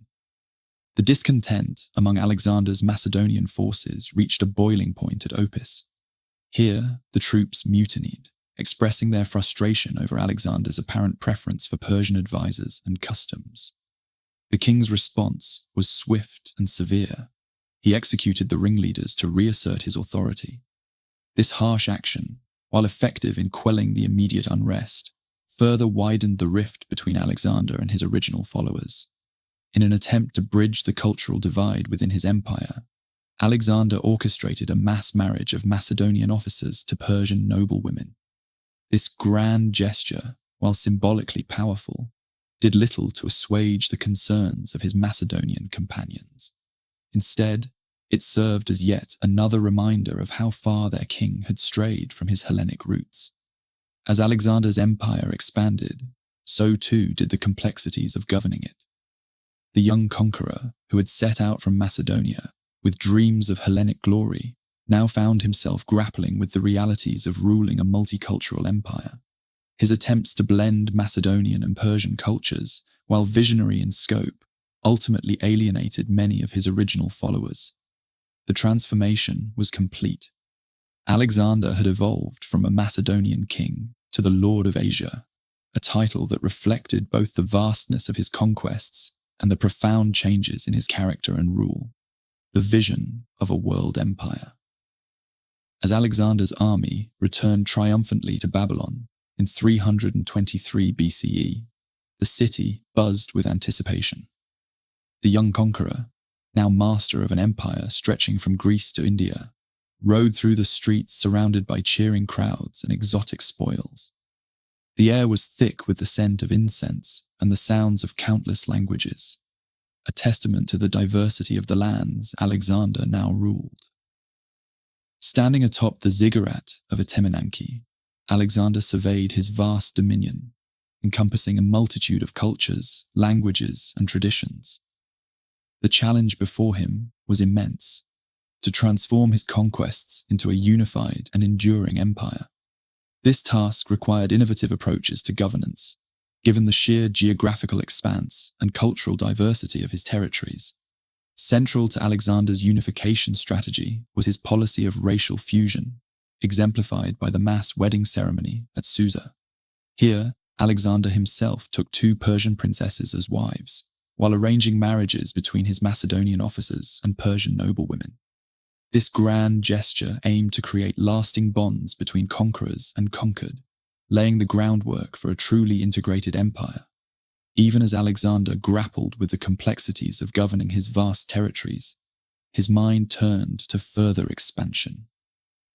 The discontent among Alexander's Macedonian forces reached a boiling point at Opis. Here, the troops mutinied, expressing their frustration over Alexander's apparent preference for Persian advisors and customs. The king's response was swift and severe. He executed the ringleaders to reassert his authority. This harsh action, while effective in quelling the immediate unrest, further widened the rift between Alexander and his original followers. In an attempt to bridge the cultural divide within his empire, Alexander orchestrated a mass marriage of Macedonian officers to Persian noblewomen. This grand gesture, while symbolically powerful, did little to assuage the concerns of his Macedonian companions. Instead, it served as yet another reminder of how far their king had strayed from his Hellenic roots. As Alexander's empire expanded, so too did the complexities of governing it. The young conqueror, who had set out from Macedonia with dreams of Hellenic glory, now found himself grappling with the realities of ruling a multicultural empire. His attempts to blend Macedonian and Persian cultures, while visionary in scope, ultimately alienated many of his original followers. The transformation was complete. Alexander had evolved from a Macedonian king to the Lord of Asia, a title that reflected both the vastness of his conquests and the profound changes in his character and rule, the vision of a world empire. As Alexander's army returned triumphantly to Babylon in 323 BCE, the city buzzed with anticipation. The young conqueror, now master of an empire stretching from Greece to India, rode through the streets surrounded by cheering crowds and exotic spoils. The air was thick with the scent of incense and the sounds of countless languages, a testament to the diversity of the lands Alexander now ruled. Standing atop the ziggurat of Etemenanke, Alexander surveyed his vast dominion, encompassing a multitude of cultures, languages, and traditions. The challenge before him was immense: to transform his conquests into a unified and enduring empire. This task required innovative approaches to governance, given the sheer geographical expanse and cultural diversity of his territories. Central to Alexander's unification strategy was his policy of racial fusion, exemplified by the mass wedding ceremony at Susa. Here, Alexander himself took 2 Persian princesses as wives, while arranging marriages between his Macedonian officers and Persian noblewomen. This grand gesture aimed to create lasting bonds between conquerors and conquered, laying the groundwork for a truly integrated empire. Even as Alexander grappled with the complexities of governing his vast territories, his mind turned to further expansion.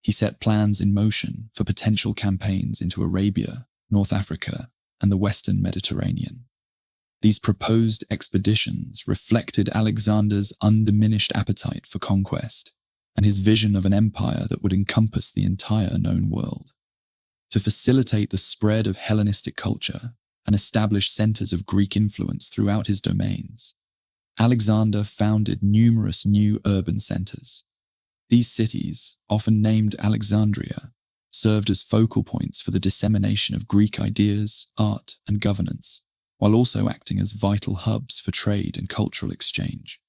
He set plans in motion for potential campaigns into Arabia, North Africa, and the Western Mediterranean. These proposed expeditions reflected Alexander's undiminished appetite for conquest and his vision of an empire that would encompass the entire known world. To facilitate the spread of Hellenistic culture and establish centers of Greek influence throughout his domains, Alexander founded numerous new urban centers. These cities, often named Alexandria, served as focal points for the dissemination of Greek ideas, art, and governance, while also acting as vital hubs for trade and cultural exchange.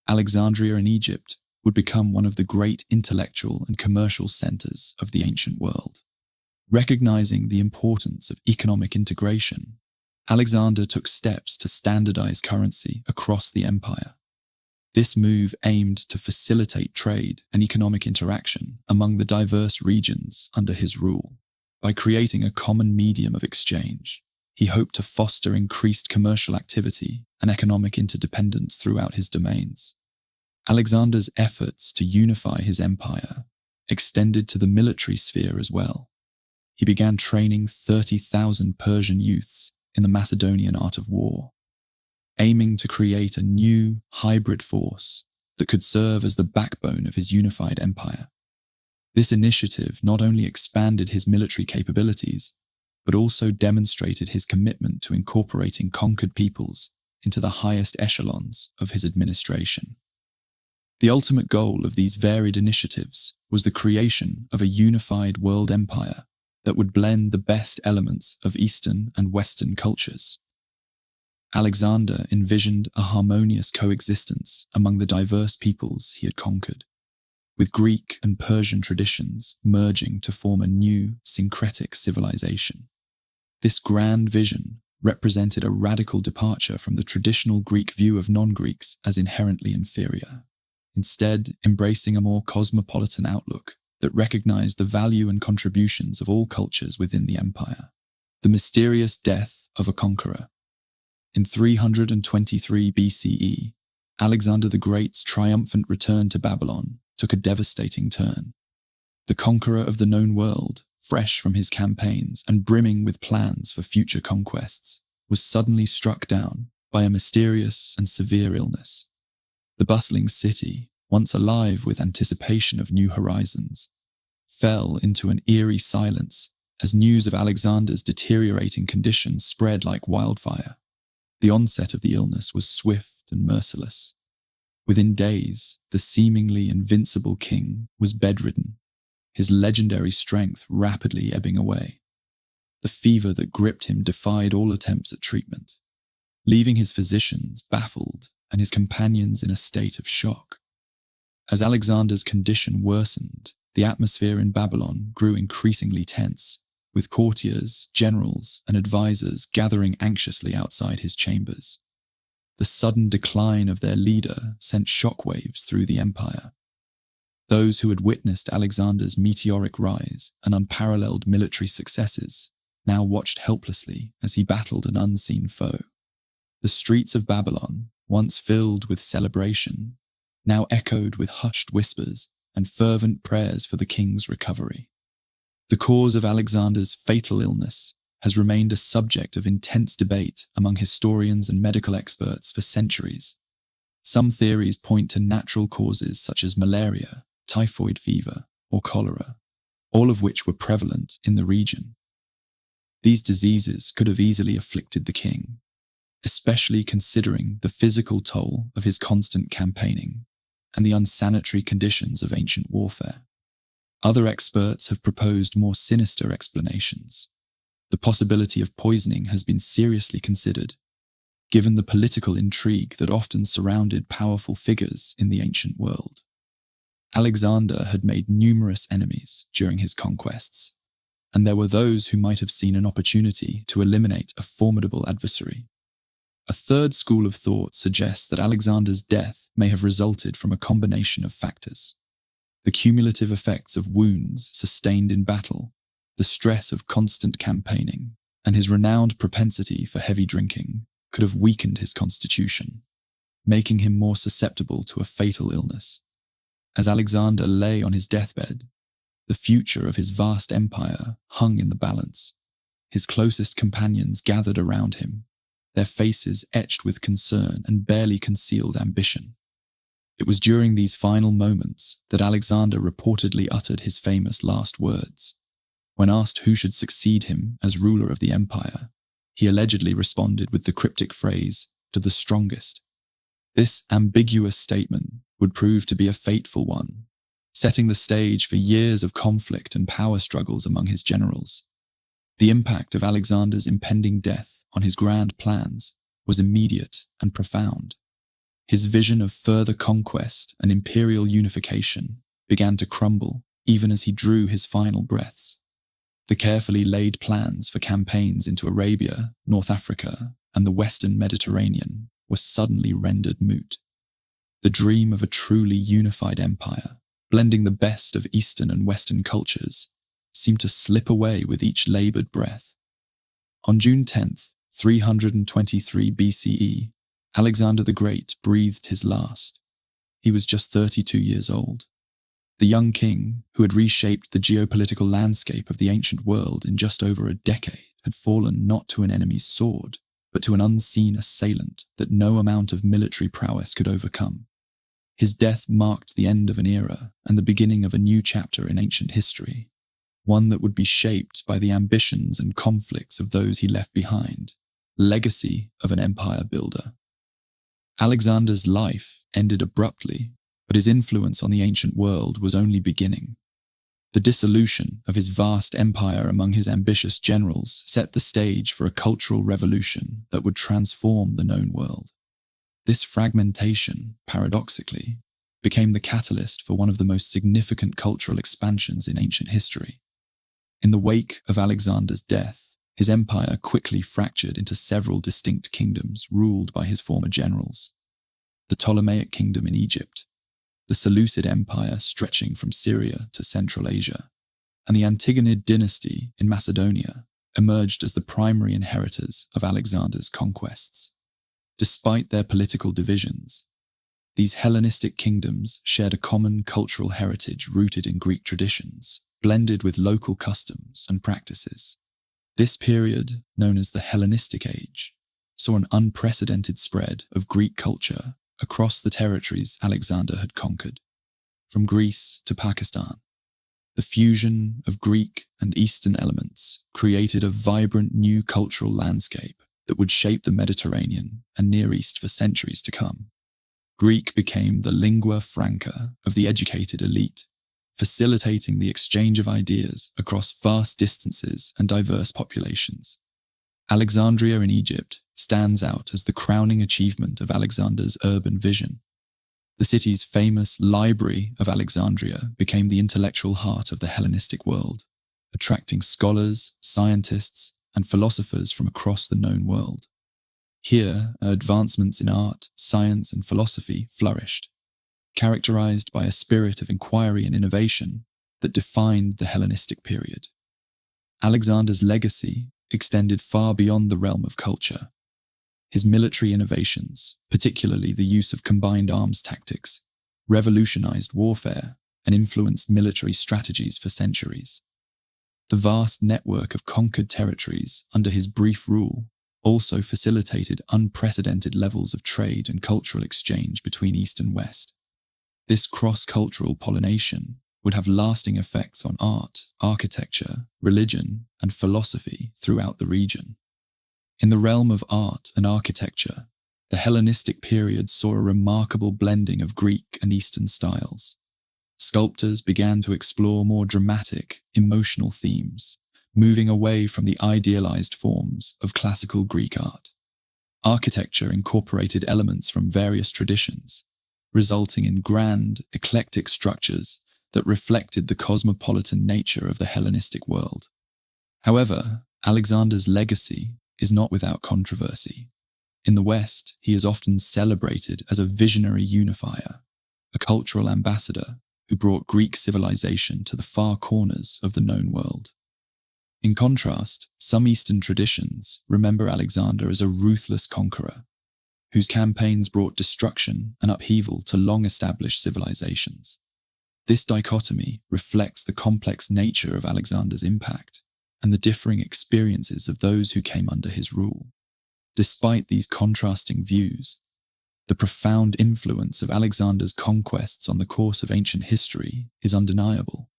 Alexandria in Egypt would become one of the great intellectual and commercial centers of the ancient world. Recognizing the importance of economic integration, Alexander took steps to standardize currency across the empire. This move aimed to facilitate trade and economic interaction among the diverse regions under his rule. By creating a common medium of exchange, he hoped to foster increased commercial activity and economic interdependence throughout his domains. Alexander's efforts to unify his empire extended to the military sphere as well. He began training 30,000 Persian youths in the Macedonian art of war, aiming to create a new hybrid force that could serve as the backbone of his unified empire. This initiative not only expanded his military capabilities, but also demonstrated his commitment to incorporating conquered peoples into the highest echelons of his administration. The ultimate goal of these varied initiatives was the creation of a unified world empire that would blend the best elements of Eastern and Western cultures. Alexander envisioned a harmonious coexistence among the diverse peoples he had conquered, with Greek and Persian traditions merging to form a new syncretic civilization. This grand vision represented a radical departure from the traditional Greek view of non-Greeks as inherently inferior, instead embracing a more cosmopolitan outlook that recognized the value and contributions of all cultures within the empire. The mysterious death of a conqueror. In 323 BCE, Alexander the Great's triumphant return to Babylon took a devastating turn. The conqueror of the known world, fresh from his campaigns and brimming with plans for future conquests, was suddenly struck down by a mysterious and severe illness. The bustling city, once alive with anticipation of new horizons, fell into an eerie silence as news of Alexander's deteriorating condition spread like wildfire. The onset of the illness was swift and merciless. Within days, the seemingly invincible king was bedridden, his legendary strength rapidly ebbing away. The fever that gripped him defied all attempts at treatment, leaving his physicians baffled and his companions in a state of shock. As Alexander's condition worsened, the atmosphere in Babylon grew increasingly tense, with courtiers, generals, and advisors gathering anxiously outside his chambers. The sudden decline of their leader sent shockwaves through the empire. Those who had witnessed Alexander's meteoric rise and unparalleled military successes now watched helplessly as he battled an unseen foe. The streets of Babylon, once filled with celebration, now echoed with hushed whispers and fervent prayers for the king's recovery. The cause of Alexander's fatal illness has remained a subject of intense debate among historians and medical experts for centuries. Some theories point to natural causes such as malaria, typhoid fever, or cholera, all of which were prevalent in the region. These diseases could have easily afflicted the king, especially considering the physical toll of his constant campaigning and the unsanitary conditions of ancient warfare. Other experts have proposed more sinister explanations. The possibility of poisoning has been seriously considered, given the political intrigue that often surrounded powerful figures in the ancient world. Alexander had made numerous enemies during his conquests, and there were those who might have seen an opportunity to eliminate a formidable adversary. A third school of thought suggests that Alexander's death may have resulted from a combination of factors. The cumulative effects of wounds sustained in battle, the stress of constant campaigning, and his renowned propensity for heavy drinking could have weakened his constitution, making him more susceptible to a fatal illness. As Alexander lay on his deathbed, the future of his vast empire hung in the balance. His closest companions gathered around him, their faces etched with concern and barely concealed ambition. It was during these final moments that Alexander reportedly uttered his famous last words. When asked who should succeed him as ruler of the empire, he allegedly responded with the cryptic phrase, "to the strongest." This ambiguous statement would prove to be a fateful one, setting the stage for years of conflict and power struggles among his generals. The impact of Alexander's impending death on his grand plans was immediate and profound. His vision of further conquest and imperial unification began to crumble even as he drew his final breaths. The carefully laid plans for campaigns into Arabia, North Africa, and the Western Mediterranean were suddenly rendered moot. The dream of a truly unified empire, blending the best of Eastern and Western cultures, seemed to slip away with each labored breath. On June 10th, 323 BCE, Alexander the Great breathed his last. He was just 32 years old. The young king, who had reshaped the geopolitical landscape of the ancient world in just over a decade, had fallen not to an enemy's sword, but to an unseen assailant that no amount of military prowess could overcome. His death marked the end of an era and the beginning of a new chapter in ancient history, one that would be shaped by the ambitions and conflicts of those he left behind, legacy of an empire builder. Alexander's life ended abruptly, but his influence on the ancient world was only beginning. The dissolution of his vast empire among his ambitious generals set the stage for a cultural revolution that would transform the known world. This fragmentation, paradoxically, became the catalyst for one of the most significant cultural expansions in ancient history. In the wake of Alexander's death, his empire quickly fractured into several distinct kingdoms ruled by his former generals. The Ptolemaic kingdom in Egypt, the Seleucid Empire stretching from Syria to Central Asia, and the Antigonid dynasty in Macedonia emerged as the primary inheritors of Alexander's conquests. Despite their political divisions, these Hellenistic kingdoms shared a common cultural heritage rooted in Greek traditions, blended with local customs and practices. This period, known as the Hellenistic Age, saw an unprecedented spread of Greek culture across the territories Alexander had conquered. From Greece to Pakistan, the fusion of Greek and Eastern elements created a vibrant new cultural landscape that would shape the Mediterranean and Near East for centuries to come. Greek became the lingua franca of the educated elite, facilitating the exchange of ideas across vast distances and diverse populations. Alexandria in Egypt stands out as the crowning achievement of Alexander's urban vision. The city's famous Library of Alexandria became the intellectual heart of the Hellenistic world, attracting scholars, scientists, and philosophers from across the known world. Here, advancements in art, science, and philosophy flourished, characterized by a spirit of inquiry and innovation that defined the Hellenistic period. Alexander's legacy extended far beyond the realm of culture. His military innovations, particularly the use of combined arms tactics, revolutionized warfare and influenced military strategies for centuries. The vast network of conquered territories under his brief rule also facilitated unprecedented levels of trade and cultural exchange between East and West. This cross-cultural pollination would have lasting effects on art, architecture, religion, and philosophy throughout the region. In the realm of art and architecture, the Hellenistic period saw a remarkable blending of Greek and Eastern styles. Sculptors began to explore more dramatic, emotional themes, moving away from the idealized forms of classical Greek art. Architecture incorporated elements from various traditions, resulting in grand, eclectic structures that reflected the cosmopolitan nature of the Hellenistic world. However, Alexander's legacy is not without controversy. In the West, he is often celebrated as a visionary unifier, a cultural ambassador who brought Greek civilization to the far corners of the known world. In contrast, some Eastern traditions remember Alexander as a ruthless conqueror, whose campaigns brought destruction and upheaval to long-established civilizations. This dichotomy reflects the complex nature of Alexander's impact and the differing experiences of those who came under his rule. Despite these contrasting views, the profound influence of Alexander's conquests on the course of ancient history is undeniable.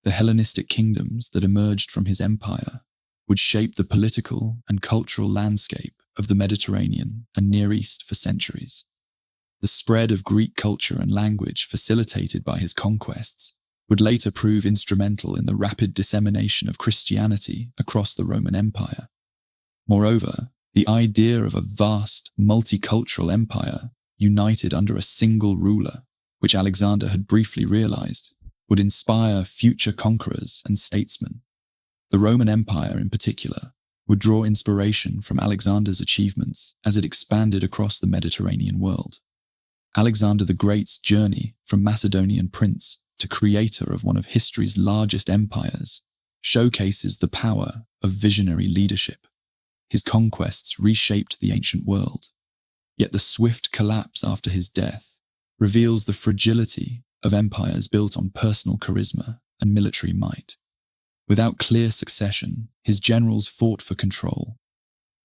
The Hellenistic kingdoms that emerged from his empire would shape the political and cultural landscape of the Mediterranean and Near East for centuries. The spread of Greek culture and language facilitated by his conquests would later prove instrumental in the rapid dissemination of Christianity across the Roman Empire. Moreover, the idea of a vast, multicultural empire united under a single ruler, which Alexander had briefly realized, would inspire future conquerors and statesmen. The Roman Empire, in particular, would draw inspiration from Alexander's achievements as it expanded across the Mediterranean world. Alexander the Great's journey from Macedonian prince to creator of one of history's largest empires showcases the power of visionary leadership. His conquests reshaped the ancient world, yet the swift collapse after his death reveals the fragility of empires built on personal charisma and military might. Without clear succession, his generals fought for control,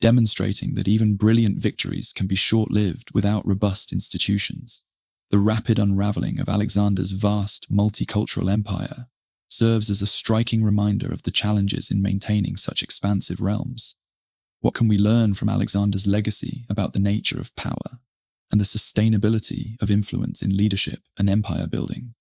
demonstrating that even brilliant victories can be short-lived without robust institutions. The rapid unraveling of Alexander's vast multicultural empire serves as a striking reminder of the challenges in maintaining such expansive realms. What can we learn from Alexander's legacy about the nature of power and the sustainability of influence in leadership and empire building?